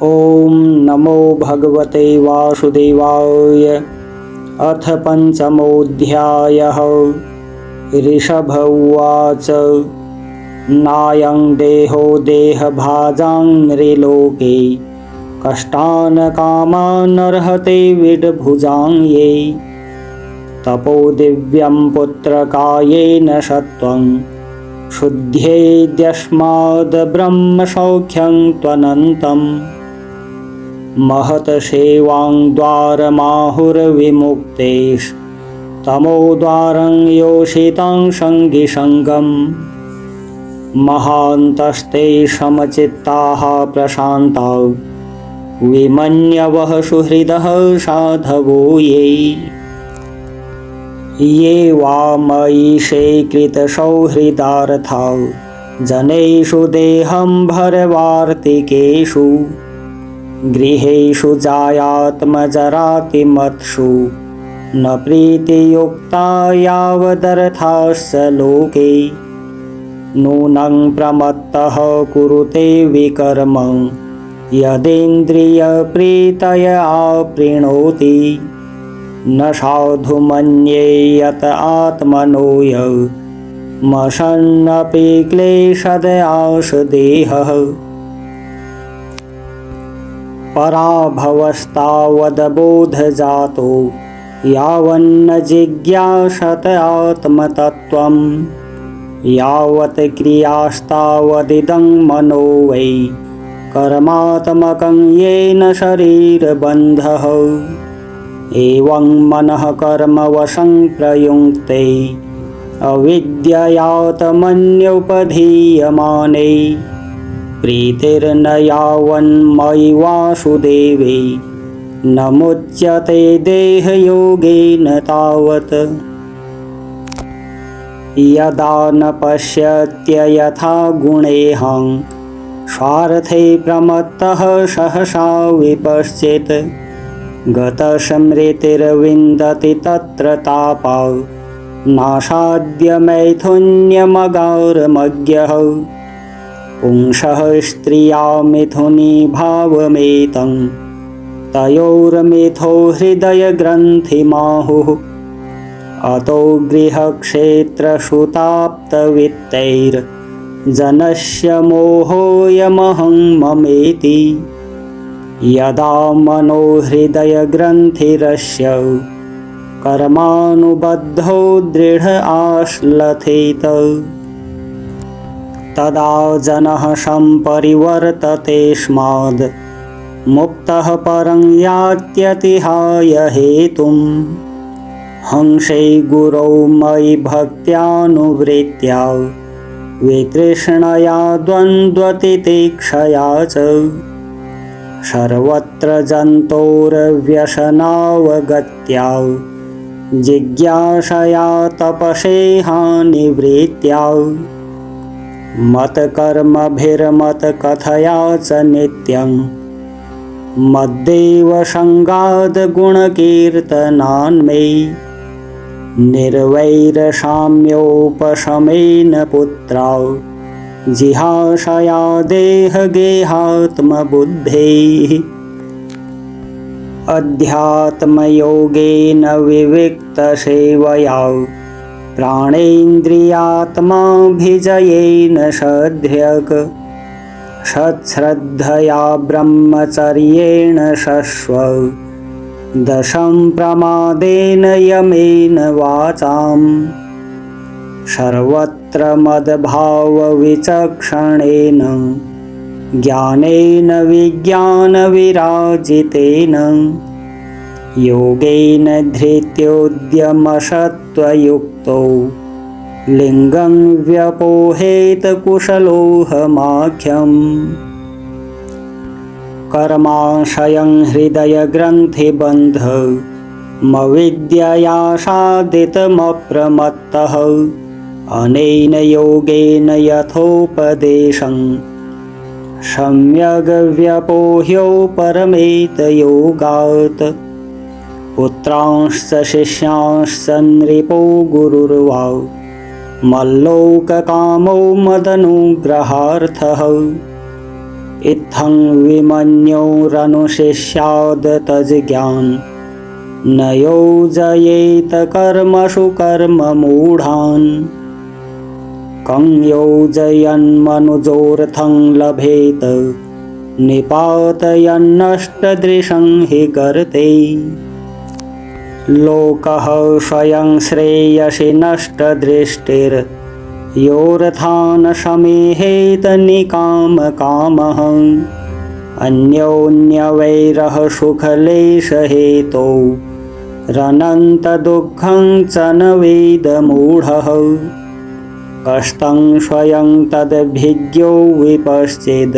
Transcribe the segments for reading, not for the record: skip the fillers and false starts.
ॐ नमो भगवते वासुदेवाय। अथ पंचमोऽध्यायः। ऋषभ उवाच। नायं देहो देहभाजां नृलोके, कष्टान् कामान् अर्हते विडभुजां ये। तपो दिव्यं पुत्रकायेन सत्त्वं, शुद्ध्येद्यस्माद् ब्रह्मसौख्यं त्वनन्तम्। महत सेवां द्वारमाहुर्विमुक्तेस्तमो द्वारं योषितं सङ्गिसङ्गम्। महान्तस्ते समचित्ताः प्रशान्ता, विमन्यवः सुहृदः साधवो ये। ये वा मयि कृतसौहृदार्था, जनेषु देहं भरवार्तिकेषु। गृहेषु जायात्मजरातिमत्सु, न प्रीतियुक्ता यावदर्थाश्च लोके। नूनं प्रमत्तः कुरुते विकर्मं, यदिन्द्रियप्रीतय आपृणोति। न साधु मन्ये यत आत्मनो मशन्नपि क्लेशदयाश देहः। पराभवस्तावद्बोधजातो, यावन्न जिज्ञासत आत्मतत्त्वम्। यावत् क्रियास्तावदिदं मनो वै, कर्मात्मकं येन शरीरबन्धः। एवं मनः कर्मवशं प्रयुङ्क्ते, अविद्ययात्मन्युपधीयमाने। प्रीतिर्न यावन्मयि वासुदेवे, न मुच्यते देहयोगेन तावत्। यदा न पश्यत्ययथा गुणेऽहं, स्वार्थे प्रमत्तः सहसा विपश्चित्। गतस्मृतिर्विन्दति तत्र तापा, नासाद्य मैथुन्यमगारमज्ञः। पुंसः स्त्रिया मिथुनी भावमेतं, तयोर्मिथो हृदयग्रन्थिमाहुः। अतो गृहक्षेत्रसुताप्तवित्तैर्जनस्य मोहोऽयमहं ममेति। यदा मनो हृदयग्रन्थिरस्य, कर्मानुबद्धो दृढ आश्लथेत। तदा जनः सम्परिवर्ततेऽस्माद्, मुक्तः परं यात्यतिहाय हेतुम्। हंसे गुरौ मयि भक्त्यानुवृत्त्या, वितृष्णया द्वन्द्वतितिक्षया च। सर्वत्र जन्तोर्व्यसनावगत्या, जिज्ञासया तपसेहा निवृत्त्या। मत्कर्मभिर्मत्कथया च नित्यं, मद्देवसङ्गाद् गुणकीर्तनान्मे। निर्वैरसाम्योपशमेन पुत्रा, जिहाशया देहगेहात्मबुद्धेः। अध्यात्मयोगेन विविक्तसेवया, प्राणेन्द्रियात्माभिजयेन सध्यक्। सच्छ्रद्धया ब्रह्मचर्येण शश्व, दशं प्रमादेन यमेन वाचाम्। सर्वत्र मद्भावविचक्षणेन, ज्ञानेन विज्ञानविराजितेन। योगेन धृत्योद्यमसत्त्वयुक्तो, लिङ्गं व्यपोहेत कुशलोऽहमाख्यम्। कर्माशयं हृदयग्रन्थिबन्धमविद्यया साधितमप्रमत्तः। अनेन योगेन यथोपदेशं, सम्यग् व्यपोह्यो परमेत योगात्। पुत्रांश्च शिष्यांश्च नृपो गुरुर्वा, मल्लोककामो मदनुग्रहार्थः। इत्थं विमन्योरनुशिष्याद् तज्ज्ञान् न योजयेत कर्मसु कर्ममूढान् कं योजयन्मनुजोऽर्थं लभेत निपातयन्नष्टदृशं हि कर्ते लोकः स्वयं श्रेयसि नष्टदृष्टिर्योऽर्थान् समीहेत निकामकामः अन्योन्यवैरः सुखलेशहेतौ रनन्तदुःखं च न वेद मूढः कष्टं स्वयं तदभिज्ञो विपश्चिद्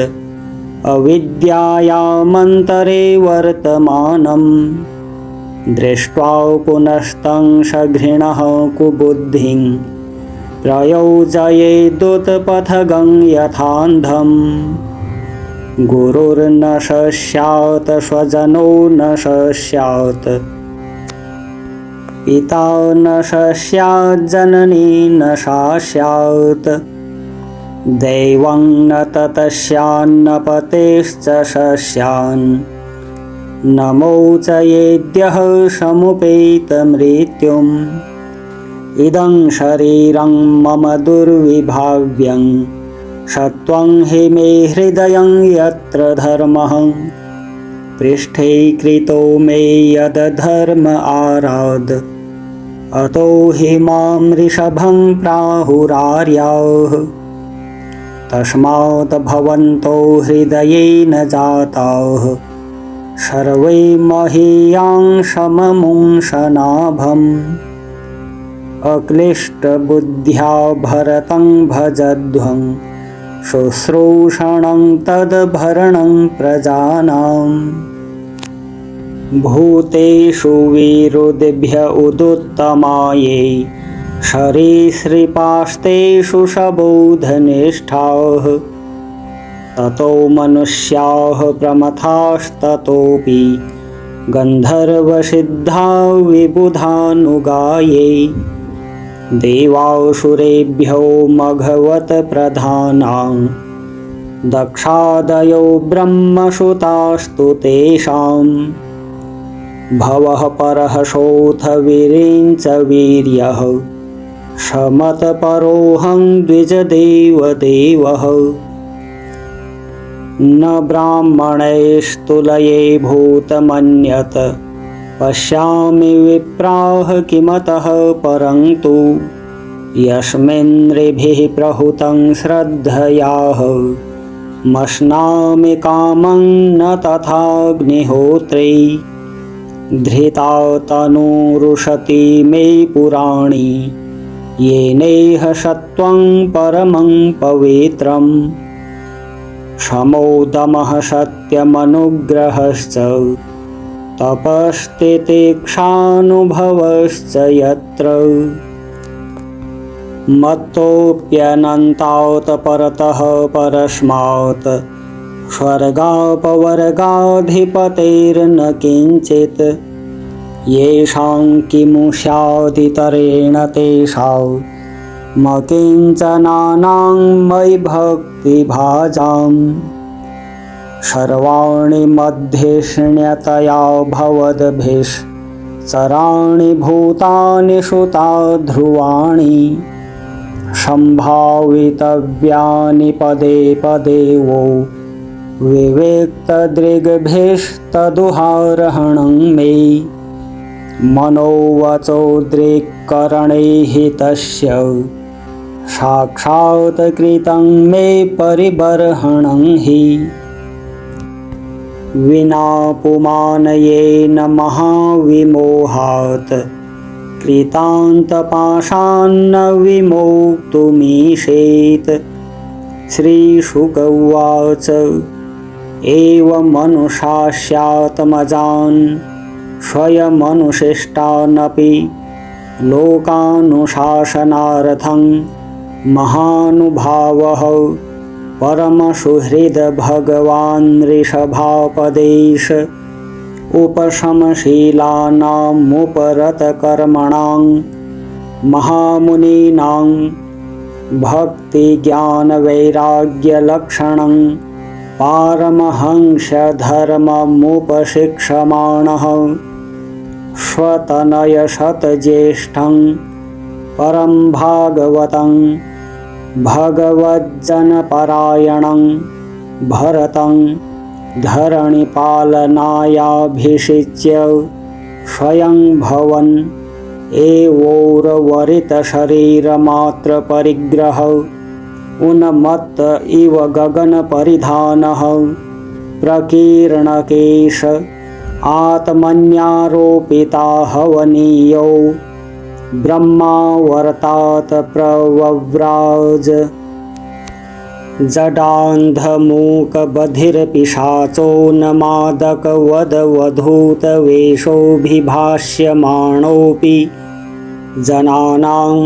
अविद्यायामन्तरे वर्तमानम् दृष्ट्वा पुनस्तं सघृणः कुबुद्धिं प्रयोजयेदुत्पथगं यथान्धम् गुरुर्न स्यात् स्वजनो न स्यात् पिता न स्यात् जननी न सा स्यात् दैवं न ततस्यान्न पतेश्च स्यान् न मोचयेद्यः समुपेत मृत्युम् इदं शरीरं मम दुर्विभाव्यं सत्वं हि मे हृदयं यत्र धर्मः पृष्ठे कृतो मे यदधर्म आराद अतो हि मां ऋषभं प्राहुरार्याः तस्मात् भवन्तो हृदयेन जाताः सर्वे महीयां सममुंशनाभम् अक्लिष्टबुद्ध्या भरतं भजध्वं शुश्रूषणं तद्भरणं प्रजानाम् भूतेषु विरुद्भ्य उदुत्तमायै सरीसृपास्तेषु सबोधनिष्ठाः ततो मनुष्याः प्रमथास्ततोऽपि गन्धर्वसिद्धा विबुधानुगायै देवासुरेभ्यो मघवत् प्रधानां दक्षादयो ब्रह्मसुतास्तु तेषां भवः परहसोऽथ वीरेञ्च वीर्यः समतपरोऽहं द्विजदेवदेवः न ब्राह्मणैस्तुलये भूतमन्यत् पश्यामि विप्राः किमतः परन्तु यस्मिन्नृभिः प्रहुतं श्रद्धयाः मश्नामि कामं न तथाग्निहोत्रे धृता तनुरुशति मे पुराणी येनेह सत्त्वं परमं पवित्रम् शमोदमः सत्यमनुग्रहश्च तपस्तितिक्षानुभवश्च यत्र मत्तोऽप्यनन्तात् परतः परस्मात् स्वर्गापवर्गाधिपतेर्न किञ्चित् येषां किमु स्यादितरेण तेषां मकिञ्चनानां मयि भक्तिभाजाम् सर्वाणि मध्येष्ण्यतया भवद्भिश्चराणि भूतानि सुता ध्रुवाणि सम्भावितव्यानि पदे पदे वो विवेक्तदृग्भिस्तदुहारहणं मे मनोवचोद्रेककरणैः तस्य साक्षात् कृतं मे परिबर्हणं हि विना पुमानयेन महाविमोहात् कृतान्तपाशान्न विमोक्तुमीशेत् श्रीशुक उवाच एवमनुशास्यात्मजान् स्वयमनुशिष्टानपि लोकानुशासनार्थं महानुभावः परमसुहृद भगवान् ऋषभापदेश उपशमशीलानामुपरतकर्मणां महामुनीनां भक्तिज्ञानवैराग्यलक्षणं पारमहंस्यधर्ममुपशिक्षमाणः स्वतनयशतज्येष्ठं परं भागवतं भगवज्जनपरायणं भरतं धरणिपालनायाभिषिच्य स्वयं भवन् एवोर्वरितशरीरमात्रपरिग्रह उन्मत्त इव गगनपरिधानः प्रकीर्णकेश आत्मन्यारोपिता हवनीयो ब्रह्मावर्तात् प्रवव्राज जडान्धमूकबधिरपिशाचोन्मादकवदवधूतवेषोऽभिभाष्यमाणोऽपि जनानां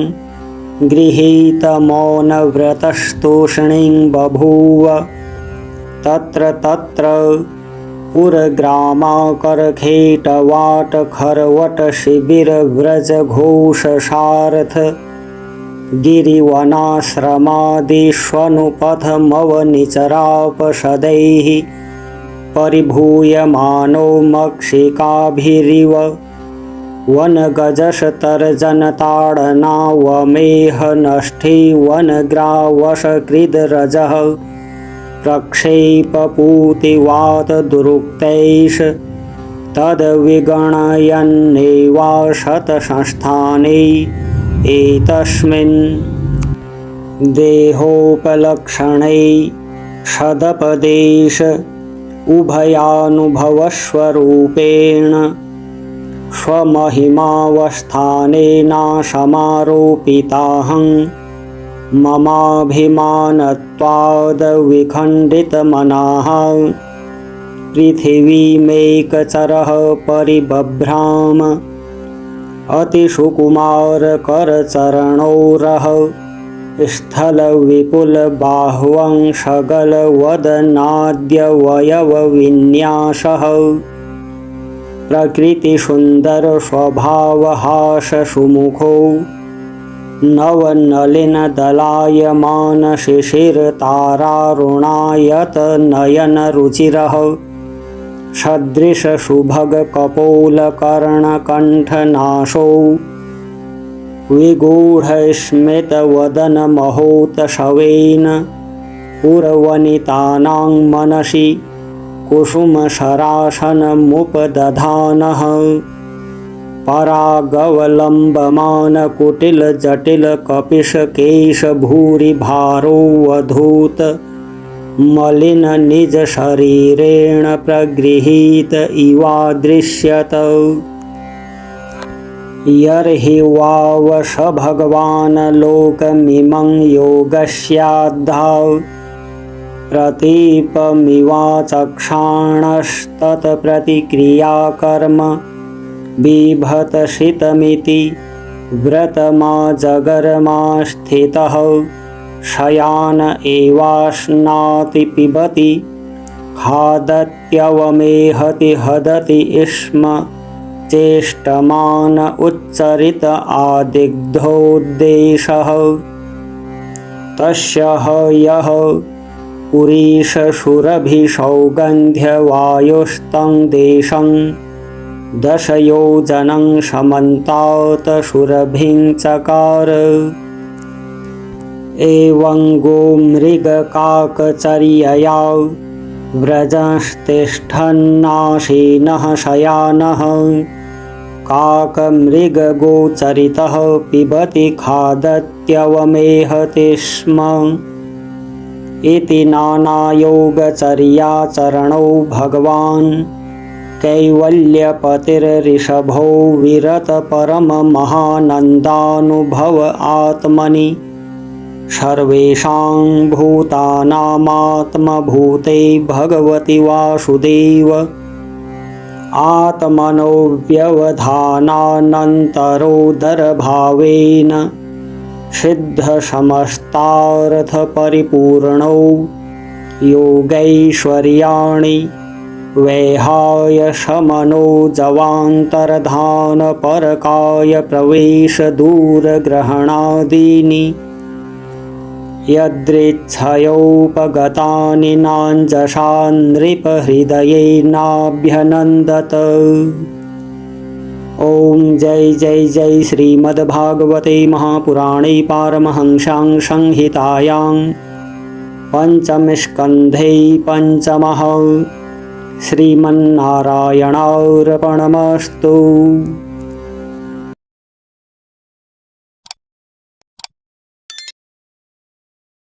गृहीतमौनव्रतस्तूष्णीं बभूव तत्र तत्र पुरग्रामाकरखेटवाटखरवटशिबिरव्रजघोषसारथ गिरिवनाश्रमादिष्वनुपथमवनिचरापशदैः परिभूयमानो मक्षिकाभिरिव वनगजशतर्जनताडनावमेहनष्ठी वनग्रावशकृद्रजः प्रक्षेपपूतिवातदुरुक्तैष तद्विगणयन्नेवाशतसंस्थाने एतस्मिन् देहोपलक्षणे सदपदेश उभयानुभवस्वरूपेण स्वमहिमावस्थानेनासमारोपिताहं ममाभिमानत्वाद्विखण्डितमनाः पृथिवीमेकचरः परिबभ्राम अतिसुकुमारकरचरणोरः स्थलविपुलबाह्वंशगलवदनाद्यवयवविन्यासः प्रकृतिसुन्दरस्वभावहाससुमुखो नवनलिनदलायमानशिशिरतारारुणायतनयनरुचिरः सदृशसुभगकपोलकर्णकण्ठनाशो विगूढस्मितवदनमहोतशवेन पुरवनितानां मनसि कुसुमशरासनमुपदधानः परागवलम्बमानकुटिलजटिलकपिशकेशभूरिभारोऽवधूत मलिननिजशरीरेण प्रगृहीत इवादृश्यत यर्हि वावश भगवान् लोकमिमं योगस्याद्धा प्रतीपमिवाचक्षाणस्तत्प्रतिक्रियाकर्म बिभतशितमिति व्रतमाजगरमास्थितः शयान एवाश्नाति पिबति खादत्यवमेहति हदति स्म चेष्टमान उच्चरित आदिग्धोद्देशः तस्य यः पुरीशशुरभिसौगन्ध्यवायुस्तं देशं दशयोजनं समन्तात् सुरभिं चकार एवं गोमृगकाकचर्यया व्रजंस्तिष्ठन्नासीनः शयानः काकमृगगोचरितः पिबति खादत्यवमेहति स्म इति नानायोगचर्याचरणौ भगवान् कैवल्यपतिर्ऋषभो विरतपरममहानन्दानुभव आत्मनि सर्वेषां भूतानामात्मभूते भगवति वासुदेव आत्मनोऽव्यवधानानन्तरोदरभावेन सिद्धसमस्तार्थपरिपूर्णौ योगैश्वर्याणि वैहाय शमनो जवान्तर्धानपरकाय प्रवेशदूरग्रहणादीनि यदृच्छयोपगतानि नाञ्जसा नृपहृदयैर्नाभ्यनन्दत। ॐ जय जय जय श्रीमद्भागवते महापुराणे पारमहंस्यां संहितायां पञ्चमस्कन्धे पञ्चमः। श्रीमन्नारायणार्पणमस्तु।